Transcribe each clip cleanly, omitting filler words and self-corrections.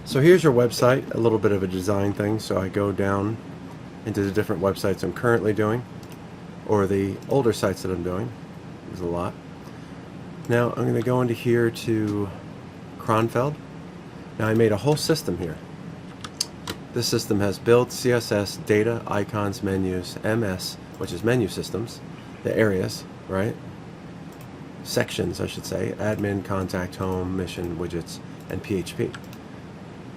So here's your website, a little bit of a design thing. So I go down into the different websites I'm currently doing, or the older sites that I'm doing. There's a lot. Now I'm going to go into here to Kronfeld. Now I made a whole system here. This system has build, CSS, data, icons, menus, MS, which is menu systems, the areas, right? Sections, I should say, admin, contact, home, mission, widgets, and PHP.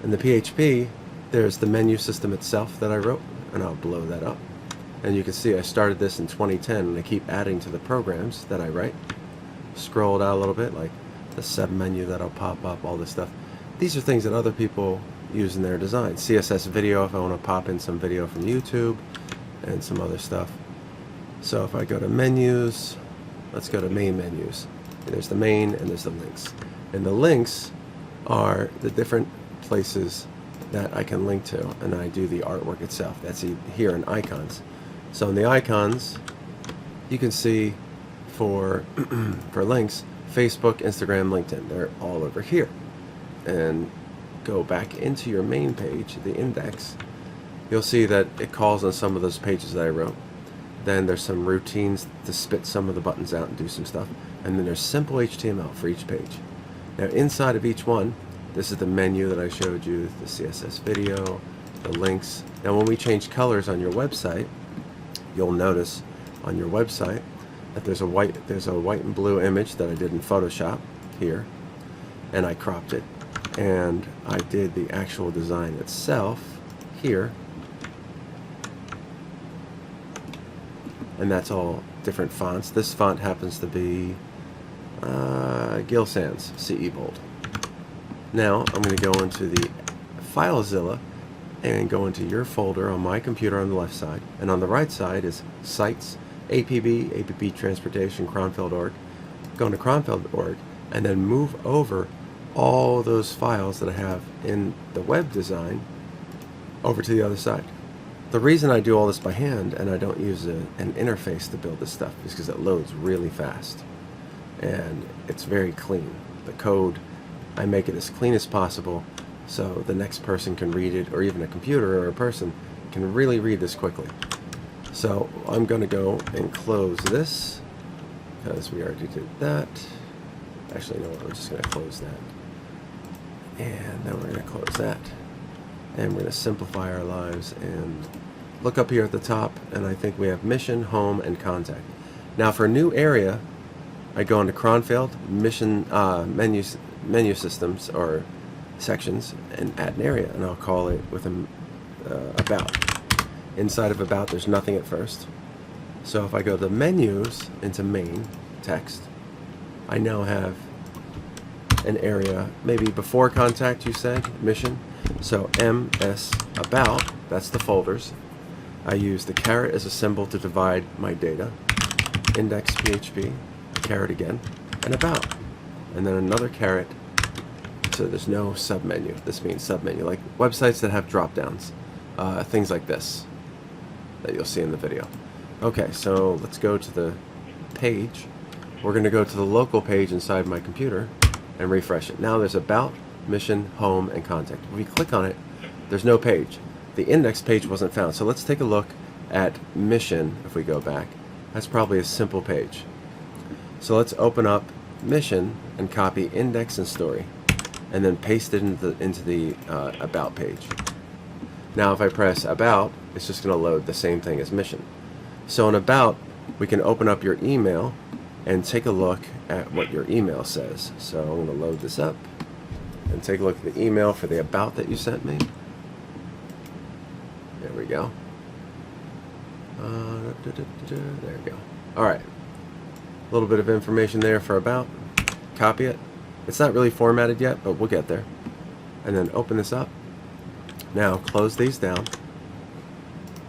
In the PHP, there's the menu system itself that I wrote, and I'll blow that up. And you can see I started this in 2010, and I keep adding to the programs that I write. Scrolled out a little bit, like the sub-menu that'll pop up, all this stuff. These are things that other people use in their design. CSS video, if I want to pop in some video from YouTube, and some other stuff. So if I go to menus, let's go to main menus. And there's the main, and there's the links. And the links are the different places that I can link to, and I do the artwork itself. That's here in icons. So in the icons, you can see for for links, Facebook, Instagram, LinkedIn. They're all over here. And go back into your main page, the index, you'll see that it calls on some of those pages that I wrote. Then there's some routines to spit some of the buttons out and do some stuff. And then there's simple HTML for each page. Now inside of each one, this is the menu that I showed you, the CSS video, the links. Now when we change colors on your website, you'll notice on your website that there's a white and blue image that I did in Photoshop here, and I cropped it. And I did the actual design itself here, and that's all different fonts. This font happens to be Gill Sans CE Bold. Now I'm going to go into the FileZilla and go into your folder on my computer on the left side, and on the right side is Sites, APB, APB Transportation, Kronfeld.org. Go into Kronfeld.org and then move over all those files that I have in the web design over to the other side. The reason I do all this by hand and I don't use an interface to build this stuff is because it loads really fast and it's very clean. The code, I make it as clean as possible so the next person can read it, or even a computer or a person can really read this quickly. So I'm going to go and close this because we already did that. Actually, no, we're just going to close that. And then we're going to close that. And we're going to simplify our lives and look up here at the top, and I think we have mission, home, and contact. Now for a new area, I go into Kronfeld, mission, menu systems, or sections, and add an area, and I'll call it with an about. Inside of about, there's nothing at first. So if I go to menus, into main, text, I now have an area, maybe before contact you said, mission. So MS about, that's the folders. I use the caret as a symbol to divide my data. Index PHP, caret again, and about. And then another caret, so there's no submenu. This means submenu, like websites that have drop downs. Things like this that you'll see in the video. Okay, so let's go to the page. We're going to go to the local page inside my computer and refresh it. Now there's about, mission, home, and contact. If we click on it, there's no page. The index page wasn't found. So let's take a look at mission. If we go back, that's probably a simple page. So let's open up mission and copy index and story, and then paste it into the about page. Now if I press about, it's just going to load the same thing as mission. So in about, we can open up your email and take a look at what your email says. So I'm going to load this up and take a look at the email for the about that you sent me. There we go. There we go. Alright. A little bit of information there for about. Copy it. It's not really formatted yet, but we'll get there. And then open this up. Now close these down.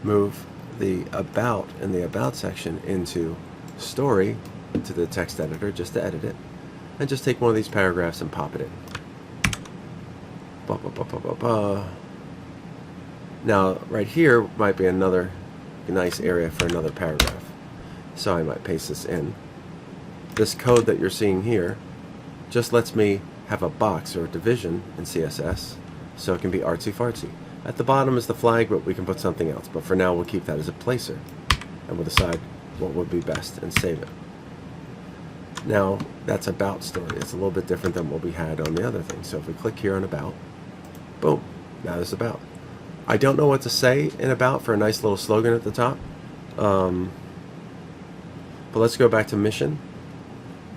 Move the about in the about section into story, into the text editor just to edit it. And just take one of these paragraphs and pop it in. Now right here might be another nice area for another paragraph. So I might paste this in. This code that you're seeing here just lets me have a box or a division in CSS so it can be artsy-fartsy. At the bottom is the flag, but we can put something else. But for now, we'll keep that as a placer, and we'll decide what would be best and save it. Now, that's About story. It's a little bit different than what we had on the other thing. So if we click here on About, boom, now there's About. I don't know what to say in About for a nice little slogan at the top. But let's go back to Mission,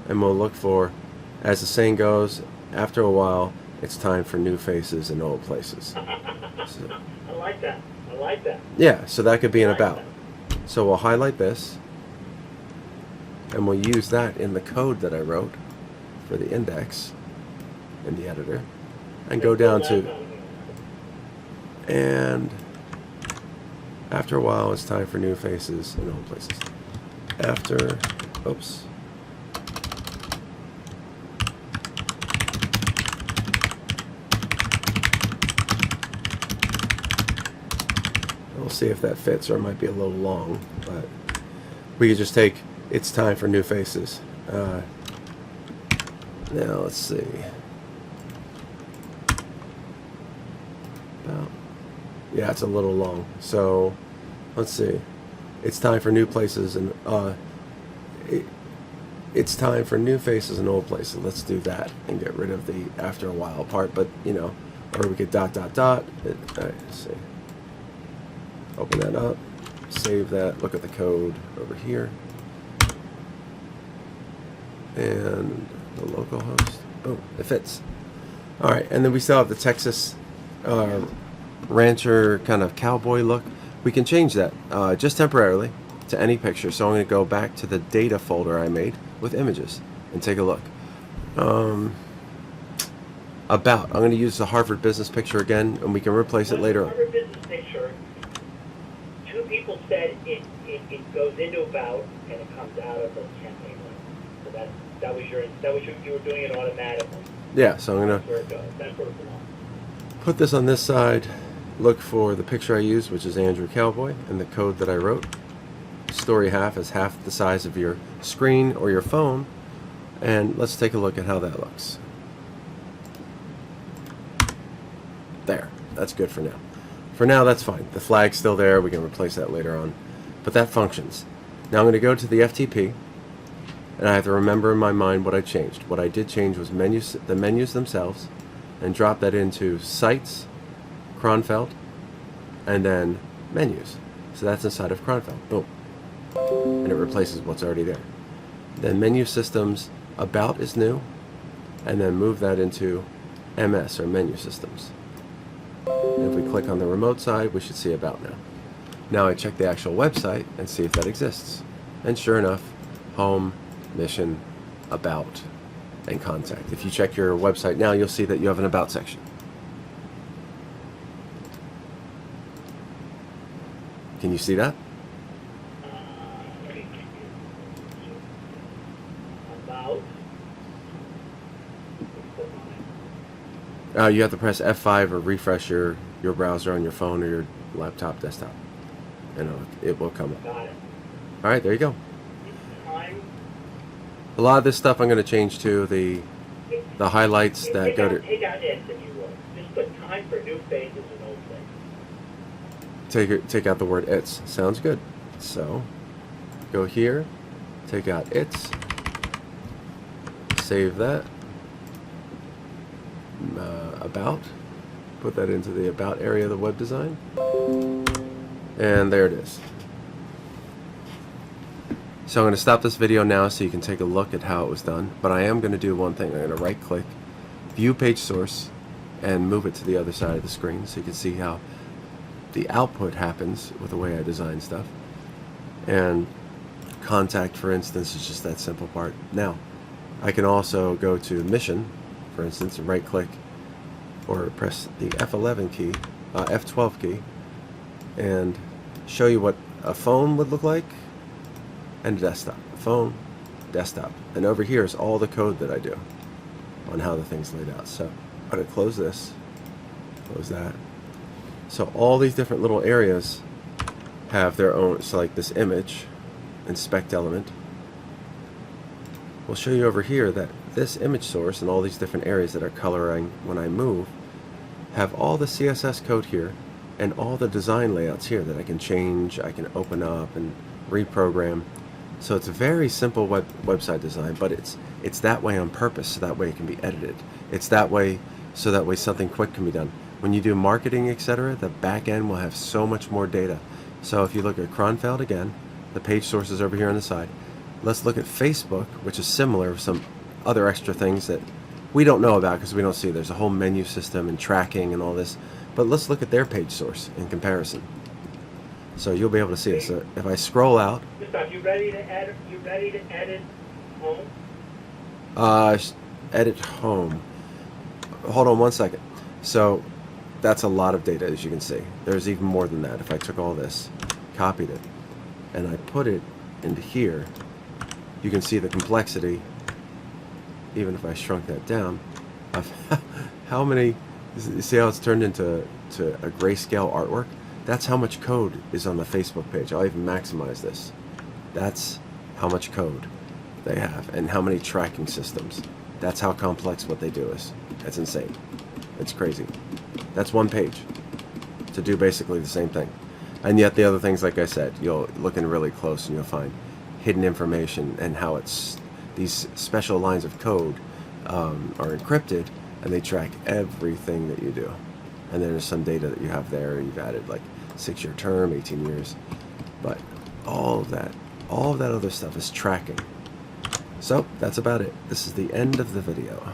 and we'll look for, as the saying goes, after a while, it's time for new faces in old places. So, I like that. I like that. yeah, so that could be an About. So we'll highlight this, and we'll use that in the code that I wrote for the index in the editor, and go down to, and after a while, it's time for new faces in old places. After, oops. We'll see if that fits, or it might be a little long, but we could just take it's time for new faces. Now let's see. Yeah, it's a little long. So let's see. It's time for new places and it's time for new faces and old places. Let's do that and get rid of the after a while part. But you know, or we could dot. All right, let's see. Open that up. Save that. Look at the code over here. And the localhost. Boom, it fits. All right, and then we still have the Texas rancher kind of cowboy look. We can change that just temporarily to any picture. So I'm going to go back to the data folder I made with images and take a look. About. I'm going to use the Harvard Business picture again, and we can replace it later on. Harvard Business picture. Two people said it goes into About and it comes out of the campaign link. So that was you were doing it automatically. Yeah. So I'm going That's where it goes. That's where it belongs. put this on this side. Look for the picture I used, which is Andrew Cowboy, and the code that I wrote. Story half is half the size of your screen or your phone, and let's take a look at how that looks. There, that's good for now. For now, that's fine. The flag's still there. We can replace that later on, but that functions. Now I'm going to go to the FTP, and I have to remember in my mind what I changed. What I did change was menus, the menus themselves, and drop that into Sites, kronfeld, and then Menus. So that's inside of kronfeld. Boom. And it replaces what's already there. Then Menu Systems, About is new, and then move that into MS, or Menu Systems. And if we click on the remote side, we should see About now. Now I check the actual website and see if that exists. And sure enough, Home, Mission, About, and Contact. If you check your website now, you'll see that you have an About section. Can you see that? About. You have to press F5 or refresh your browser on your phone or your laptop, desktop, and it will come up. Got it. All right, there you go. Time. A lot of this stuff I'm going to change to the highlights that go to. Take out its, if you will. Just put time for new faces and old faces. Take out the word its. Sounds good. So go here, take out its, save that. About. Put that into the About area of the web design. And there it is. So I'm going to stop this video now so you can take a look at how it was done. But I am going to do one thing. I'm going to right click, view page source, and move it to the other side of the screen so you can see how the output happens with the way I design stuff. And Contact, for instance, is just that simple part. Now, I can also go to Mission, for instance, and right click or press the F11 key, F12 key, and show you what a phone would look like and a desktop. Phone, desktop. And over here is all the code that I do on how the thing's laid out. So I'm going to close this, close that. So all these different little areas have their own, so like this image, inspect element. We'll show you over here that this image source and all these different areas that are coloring when I move have all the CSS code here and all the design layouts here that I can change, I can open up and reprogram. So it's a very simple website design, but it's that way on purpose, so that way it can be edited. It's that way so that way something quick can be done. When you do marketing, etc., the back end will have so much more data. So if you look at kronfeld again, the page source is over here on the side. Let's look at Facebook, which is similar, some other extra things that we don't know about because we don't see. There's a whole menu system and tracking and all this. But let's look at their page source in comparison. So you'll be able to see it. So if I scroll out, Gustav, you ready to edit? You ready to edit home? Edit home. Hold on one second. So that's a lot of data, as you can see. There's even more than that. If I took all this, copied it, and I put it into here, you can see the complexity, even if I shrunk that down, of how many, you see how it's turned into a grayscale artwork? That's how much code is on the Facebook page. I'll even maximize this. That's how much code they have and how many tracking systems. That's how complex what they do is. That's insane. It's crazy. That's one page to do basically the same thing. And yet the other things, like I said, you'll look in really close and you'll find hidden information and how it's these special lines of code are encrypted and they track everything that you do. And then there's some data that you have there. You've added like 6-year term, 18 years, but all of that other stuff is tracking. So that's about it. This is the end of the video.